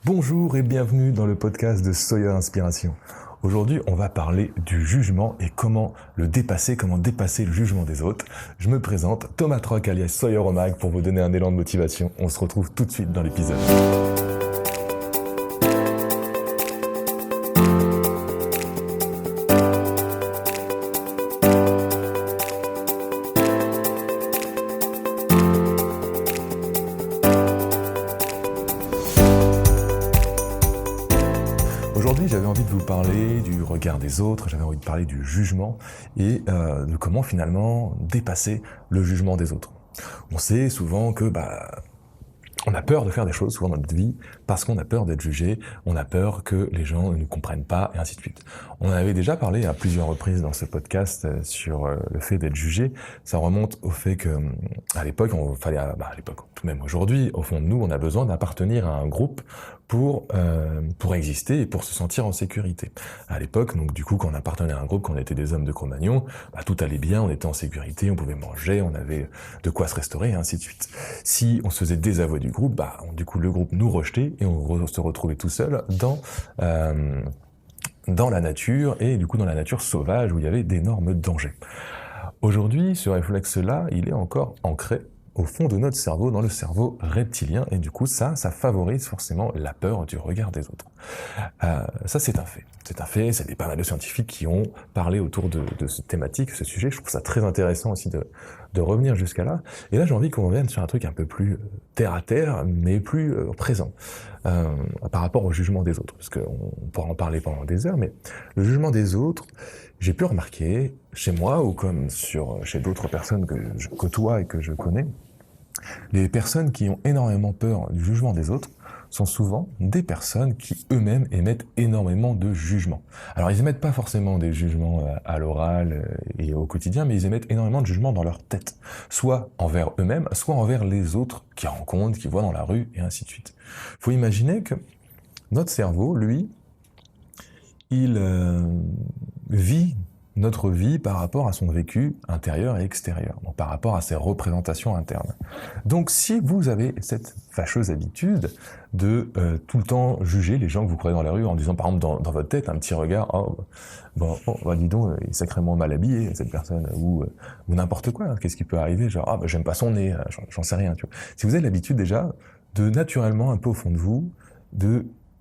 Bonjour et bienvenue dans le podcast de Sawyer Inspiration. Aujourd'hui, on va parler du jugement et comment le dépasser, comment dépasser le jugement des autres. Je me présente, Thomas Troc alias Sawyer Omag, pour vous donner un élan de motivation. On se retrouve tout de suite dans l'épisode. Aujourd'hui, j'avais envie de vous parler du regard des autres, j'avais envie de parler du jugement et de comment finalement dépasser le jugement des autres. On sait souvent que on a peur de faire des choses souvent dans notre vie parce qu'on a peur d'être jugé, on a peur que les gens ne nous comprennent pas et ainsi de suite. On en avait déjà parlé à plusieurs reprises dans ce podcast sur le fait d'être jugé. Ça remonte au fait que à l'époque, tout même aujourd'hui, au fond de nous, on a besoin d'appartenir à un groupe pour exister et pour se sentir en sécurité. À l'époque, donc du coup, quand on appartenait à un groupe, quand on était des hommes de Cro-Magnon, tout allait bien, on était en sécurité, on pouvait manger, on avait de quoi se restaurer et ainsi de suite. Si on se faisait désavouer du groupe, du coup le groupe nous rejetait et on se retrouvait tout seul dans la nature et du coup dans la nature sauvage où il y avait d'énormes dangers. Aujourd'hui, ce réflexe-là, il est encore ancré au fond de notre cerveau, dans le cerveau reptilien, et du coup ça favorise forcément la peur du regard des autres. Ça c'est un fait. C'est un fait, il y a pas mal de scientifiques qui ont parlé autour de cette thématique, ce sujet. Je trouve ça très intéressant aussi de revenir jusqu'à là. Et là j'ai envie qu'on revienne sur un truc un peu plus terre à terre, mais plus présent, par rapport au jugement des autres. Parce qu'on pourra en parler pendant des heures, mais le jugement des autres, j'ai pu remarquer, chez moi ou comme chez d'autres personnes que je côtoie et que je connais, les personnes qui ont énormément peur du jugement des autres sont souvent des personnes qui eux-mêmes émettent énormément de jugements. Alors ils émettent pas forcément des jugements à l'oral et au quotidien, mais ils émettent énormément de jugements dans leur tête, soit envers eux-mêmes, soit envers les autres qu'ils rencontrent, qu'ils voient dans la rue, et ainsi de suite. Faut imaginer que notre cerveau, lui, il vit notre vie par rapport à son vécu intérieur et extérieur, donc par rapport à ses représentations internes. Donc si vous avez cette fâcheuse habitude de tout le temps juger les gens que vous croisez dans la rue en disant par exemple dans votre tête un petit regard, dis donc, il est sacrément mal habillé cette personne, ou n'importe quoi, qu'est-ce qui peut arriver, genre j'aime pas son nez, j'en sais rien, tu vois. Si vous avez l'habitude déjà de naturellement un peu au fond de vous,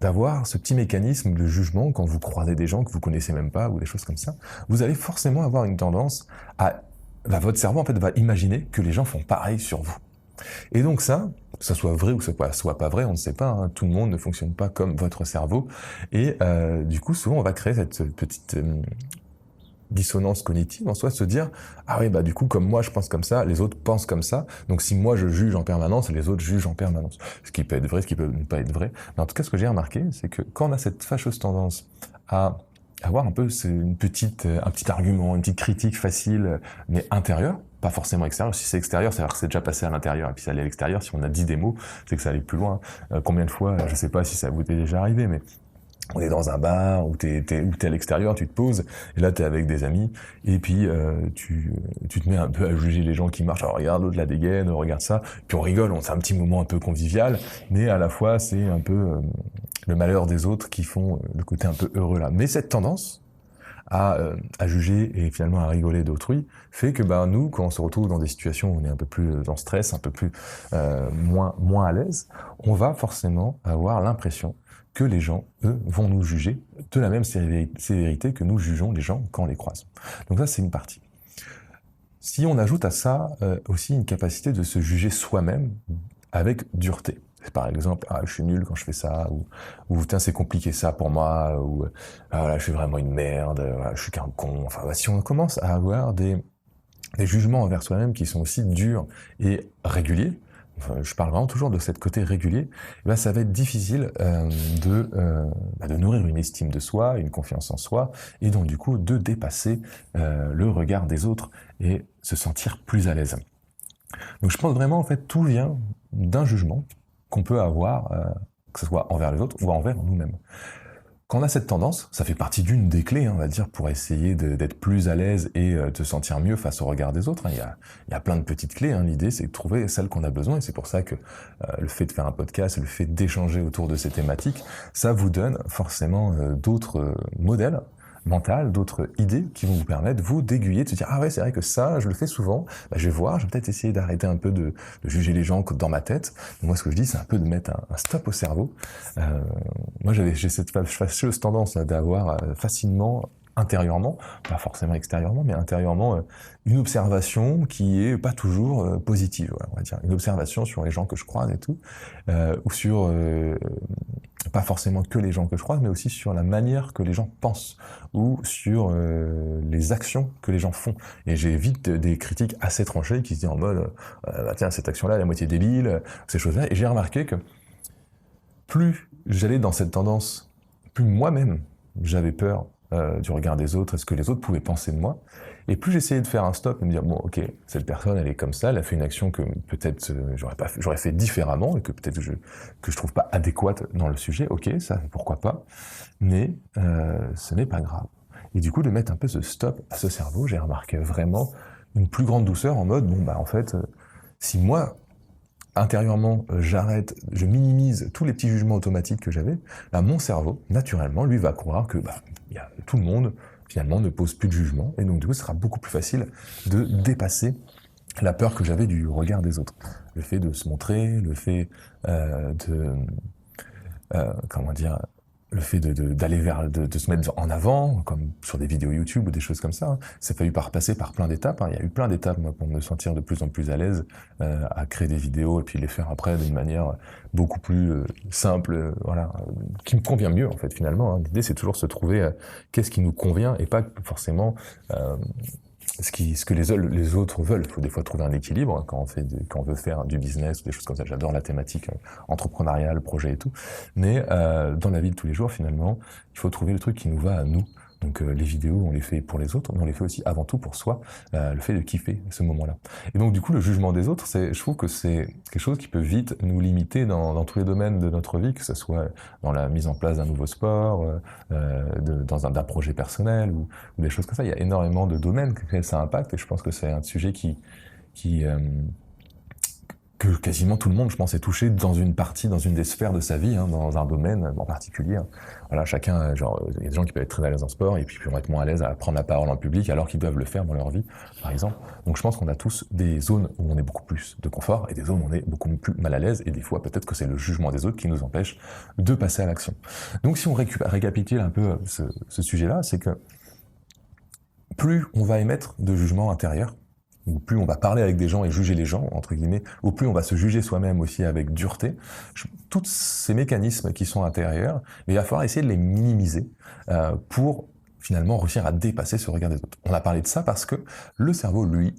d'avoir ce petit mécanisme de jugement quand vous croisez des gens que vous connaissez même pas ou des choses comme ça, vous allez forcément avoir une tendance votre cerveau en fait va imaginer que les gens font pareil sur vous. Et donc ça soit vrai ou que ça soit pas vrai, on ne sait pas, hein, tout le monde ne fonctionne pas comme votre cerveau, et du coup souvent on va créer cette petite dissonance cognitive en soi, se dire du coup comme moi je pense comme ça, les autres pensent comme ça, donc si moi je juge en permanence, les autres jugent en permanence. Ce qui peut être vrai, ce qui peut ne pas être vrai, mais en tout cas ce que j'ai remarqué, c'est que quand on a cette fâcheuse tendance à avoir un peu un petit argument, une petite critique facile, mais intérieure, pas forcément extérieure. Si c'est extérieur, ça veut dire que c'est déjà passé à l'intérieur, et puis ça allait à l'extérieur, si on a dit des mots, c'est que ça allait plus loin. Combien de fois, je sais pas si ça vous est déjà arrivé, mais on est dans un bar où t'es à l'extérieur, tu te poses, et là t'es avec des amis, et puis tu te mets un peu à juger les gens qui marchent. Alors regarde, l'autre la dégaine, regarde ça, puis on rigole, c'est un petit moment un peu convivial, mais à la fois c'est un peu le malheur des autres qui font le côté un peu heureux là. Mais cette tendance à juger et finalement à rigoler d'autrui fait que nous, quand on se retrouve dans des situations où on est un peu plus dans le stress, un peu plus moins à l'aise, on va forcément avoir l'impression que les gens, eux, vont nous juger de la même sévérité que nous jugeons les gens quand on les croise. Donc ça, c'est une partie. Si on ajoute à ça aussi une capacité de se juger soi-même avec dureté. Par exemple, je suis nul quand je fais ça, ou tiens, c'est compliqué ça pour moi, ou je suis vraiment une merde, je suis qu'un con. Enfin, si on commence à avoir des jugements envers soi-même qui sont aussi durs et réguliers, je parle vraiment toujours de cette côté régulier, ça va être difficile de nourrir une estime de soi, une confiance en soi, et donc du coup de dépasser le regard des autres et se sentir plus à l'aise. Donc je pense vraiment en fait tout vient d'un jugement qu'on peut avoir, que ce soit envers les autres ou envers nous-mêmes. Quand on a cette tendance, ça fait partie d'une des clés, hein, on va dire, pour essayer d'être plus à l'aise et de se sentir mieux face au regard des autres, hein. Il y a plein de petites clés, hein. L'idée, c'est de trouver celle qu'on a besoin, et c'est pour ça que le fait de faire un podcast, le fait d'échanger autour de ces thématiques, ça vous donne forcément d'autres modèles mentales, d'autres idées qui vont vous permettre, vous, d'aiguiller, de se dire « Ah ouais, c'est vrai que ça, je le fais souvent, bah, je vais voir, je vais peut-être essayer d'arrêter un peu de juger les gens dans ma tête. » Moi, ce que je dis, c'est un peu de mettre un stop au cerveau. Moi, j'ai cette fâcheuse tendance d'avoir facilement, intérieurement, pas forcément extérieurement, mais intérieurement, une observation qui est pas toujours positive, voilà, on va dire. Une observation sur les gens que je croise et tout, ou sur pas forcément que les gens que je croise, mais aussi sur la manière que les gens pensent, ou sur les actions que les gens font. Et j'ai vite des critiques assez tranchées qui se disent en mode bah tiens, cette action-là, elle est à moitié débile, ces choses-là. Et j'ai remarqué que plus j'allais dans cette tendance, plus moi-même j'avais peur du regard des autres et ce que les autres pouvaient penser de moi, et plus j'essayais de faire un stop et me dire bon ok, cette personne elle est comme ça, elle a fait une action que peut-être j'aurais fait différemment et que peut-être que je trouve pas adéquate dans le sujet, ok, ça pourquoi pas, mais ce n'est pas grave. Et du coup de mettre un peu ce stop à ce cerveau, j'ai remarqué vraiment une plus grande douceur en mode bon bah en fait si moi intérieurement, j'arrête, je minimise tous les petits jugements automatiques que j'avais, là, mon cerveau, naturellement, lui, va croire que tout le monde, finalement, ne pose plus de jugement, et donc, du coup, ce sera beaucoup plus facile de dépasser la peur que j'avais du regard des autres. Le fait de se montrer, le fait comment dire, le fait d'aller de se mettre en avant, comme sur des vidéos YouTube ou des choses comme ça, hein. C'est fallu passer par plein d'étapes, hein. Il y a eu plein d'étapes, moi, pour me sentir de plus en plus à l'aise à créer des vidéos et puis les faire après d'une manière beaucoup plus simple, voilà, qui me convient mieux, en fait, finalement, hein. L'idée, c'est toujours se trouver qu'est-ce qui nous convient et pas forcément ce que les autres veulent. Il faut des fois trouver un équilibre hein, quand on veut faire du business ou des choses comme ça. J'adore la thématique entrepreneuriale, projet et tout. Mais dans la vie de tous les jours, finalement, il faut trouver le truc qui nous va à nous. Donc les vidéos, on les fait pour les autres, mais on les fait aussi avant tout pour soi, le fait de kiffer ce moment-là. Et donc du coup, le jugement des autres, je trouve que c'est quelque chose qui peut vite nous limiter dans tous les domaines de notre vie, que ce soit dans la mise en place d'un nouveau sport, d'un projet personnel, ou des choses comme ça. Il y a énormément de domaines que ça impacte, et je pense que c'est un sujet que quasiment tout le monde, je pense, est touché dans une des sphères de sa vie, hein, dans un domaine en particulier. Voilà, chacun, genre, il y a des gens qui peuvent être très à l'aise en sport et puis vont être moins à l'aise à prendre la parole en public alors qu'ils doivent le faire dans leur vie, par exemple. Donc je pense qu'on a tous des zones où on est beaucoup plus de confort et des zones où on est beaucoup plus mal à l'aise, et des fois peut-être que c'est le jugement des autres qui nous empêche de passer à l'action. Donc si on récapitule un peu ce sujet-là, c'est que plus on va émettre de jugements intérieurs, ou plus on va parler avec des gens et juger les gens, entre guillemets, ou plus on va se juger soi-même aussi avec dureté, tous ces mécanismes qui sont intérieurs, il va falloir essayer de les minimiser pour finalement réussir à dépasser ce regard des autres. On a parlé de ça parce que le cerveau, lui,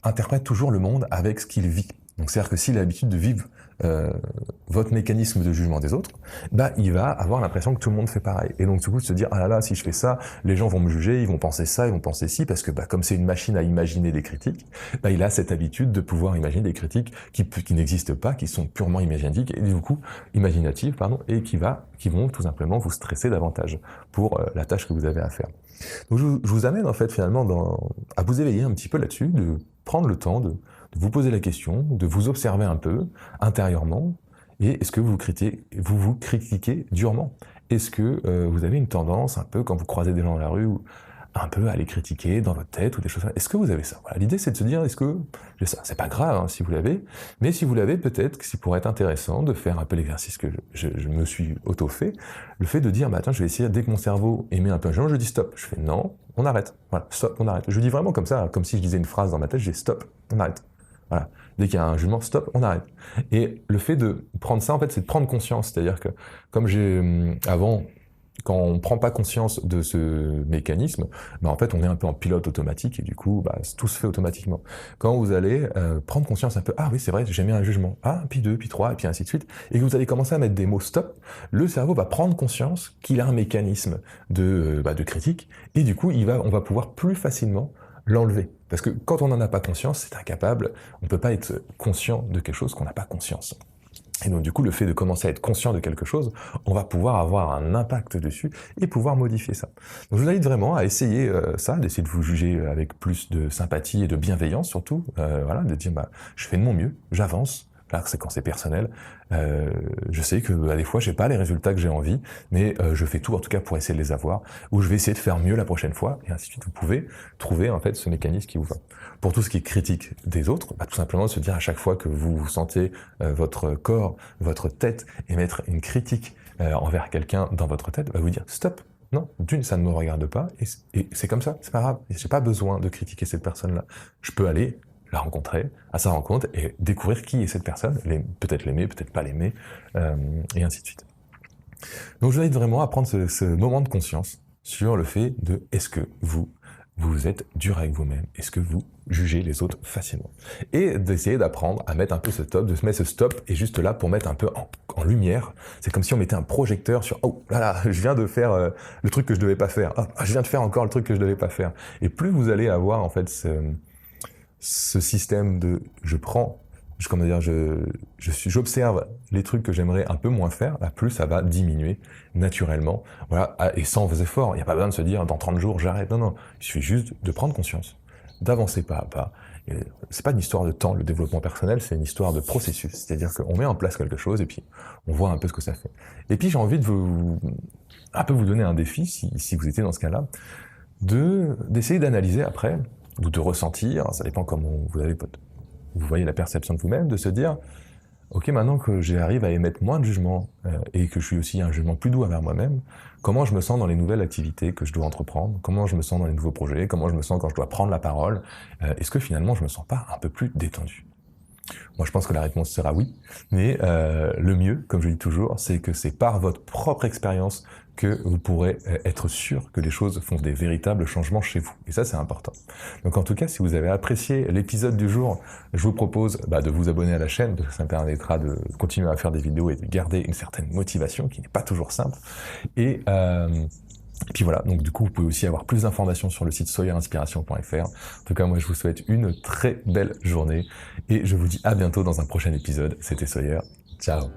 interprète toujours le monde avec ce qu'il vit. Donc c'est-à-dire que s'il a l'habitude de vivre votre mécanisme de jugement des autres, bah il va avoir l'impression que tout le monde fait pareil. Et donc du coup de se dire ah là là, si je fais ça, les gens vont me juger, ils vont penser ça, ils vont penser ci, parce que bah comme c'est une machine à imaginer des critiques, bah il a cette habitude de pouvoir imaginer des critiques qui n'existent pas, qui sont purement imaginatives et qui vont tout simplement vous stresser davantage pour la tâche que vous avez à faire. Donc je vous amène en fait finalement à vous éveiller un petit peu là-dessus, de prendre le temps de vous poser la question, de vous observer un peu intérieurement, et est-ce que vous vous critiquez durement? Est-ce que vous avez une tendance un peu quand vous croisez des gens dans la rue, un peu à les critiquer dans votre tête ou des choses comme ça? Est-ce que vous avez ça? Voilà, l'idée c'est de se dire est-ce que j'ai ça? C'est pas grave hein, si vous l'avez, mais si vous l'avez, peut-être que ça pourrait être intéressant de faire un peu l'exercice que je me suis auto-fait, le fait de dire bah attends, je vais essayer, dès que mon cerveau émet un peu un jugement, je dis stop, je fais non, on arrête, voilà, stop, on arrête. Je dis vraiment comme ça, comme si je disais une phrase dans ma tête, je dis stop, on arrête. Voilà. Dès qu'il y a un jugement, stop, on arrête. Et le fait de prendre ça, en fait, c'est de prendre conscience. C'est-à-dire que, comme avant, quand on prend pas conscience de ce mécanisme, bah en fait, on est un peu en pilote automatique et du coup, bah, tout se fait automatiquement. Quand vous allez prendre conscience un peu, ah oui, c'est vrai, j'ai mis un jugement, ah, puis deux, puis trois, et puis ainsi de suite, et que vous allez commencer à mettre des mots stop, le cerveau va prendre conscience qu'il a un mécanisme de critique, et du coup, on va pouvoir plus facilement l'enlever. Parce que quand on n'en a pas conscience, c'est incapable, on ne peut pas être conscient de quelque chose qu'on n'a pas conscience. Et donc du coup, le fait de commencer à être conscient de quelque chose, on va pouvoir avoir un impact dessus et pouvoir modifier ça. Donc je vous invite vraiment à essayer ça, d'essayer de vous juger avec plus de sympathie et de bienveillance surtout, voilà, de dire bah, je fais de mon mieux, j'avance. Là, c'est quand c'est personnel. Je sais que bah, des fois, j'ai pas les résultats que j'ai envie, mais je fais tout en tout cas pour essayer de les avoir, ou je vais essayer de faire mieux la prochaine fois, et ainsi de suite. Vous pouvez trouver en fait ce mécanisme qui vous va. Pour tout ce qui est critique des autres, bah, tout simplement se dire à chaque fois que vous vous sentez votre corps, votre tête émettre une critique envers quelqu'un dans votre tête, bah, vous dire stop. Non, d'une, ça ne me regarde pas, et c'est comme ça, c'est pas grave. J'ai pas besoin de critiquer cette personne-là. Je peux aller la rencontrer, à sa rencontre, et découvrir qui est cette personne, peut-être l'aimer, peut-être pas l'aimer, et ainsi de suite. Donc je vous invite vraiment à prendre ce moment de conscience sur le fait de est-ce que vous êtes dur avec vous-même, est-ce que vous jugez les autres facilement, et d'essayer d'apprendre à mettre un peu ce stop, de se mettre ce stop, et juste là pour mettre un peu en lumière. C'est comme si on mettait un projecteur sur oh là là, je viens de faire le truc que je devais pas faire, oh, je viens de faire encore le truc que je devais pas faire. Et plus vous allez avoir en fait ce système de j'observe les trucs que j'aimerais un peu moins faire, là, plus ça va diminuer naturellement, voilà, et sans vos efforts. Il n'y a pas besoin de se dire dans 30 jours j'arrête, non, il suffit juste de prendre conscience, d'avancer pas à pas. C'est pas une histoire de temps, le développement personnel, c'est une histoire de processus, c'est-à-dire qu'on met en place quelque chose et puis on voit un peu ce que ça fait. Et puis j'ai envie de vous donner un défi, si vous étiez dans ce cas-là, d'essayer d'analyser après, ou de ressentir, ça dépend comment vous voyez la perception de vous-même, de se dire, ok, maintenant que j'arrive à émettre moins de jugement et que je suis aussi un jugement plus doux envers moi-même, comment je me sens dans les nouvelles activités que je dois entreprendre, comment je me sens dans les nouveaux projets, comment je me sens quand je dois prendre la parole, est-ce que finalement je me sens pas un peu plus détendu ? Moi, je pense que la réponse sera oui, mais le mieux, comme je dis toujours, c'est que c'est par votre propre expérience que vous pourrez être sûr que les choses font des véritables changements chez vous. Et ça, c'est important. Donc en tout cas, si vous avez apprécié l'épisode du jour, je vous propose de vous abonner à la chaîne, parce que ça me permettra de continuer à faire des vidéos et de garder une certaine motivation, qui n'est pas toujours simple. Et puis voilà, donc du coup, vous pouvez aussi avoir plus d'informations sur le site sawyerinspiration.fr. En tout cas, moi, je vous souhaite une très belle journée et je vous dis à bientôt dans un prochain épisode. C'était Sawyer. Ciao.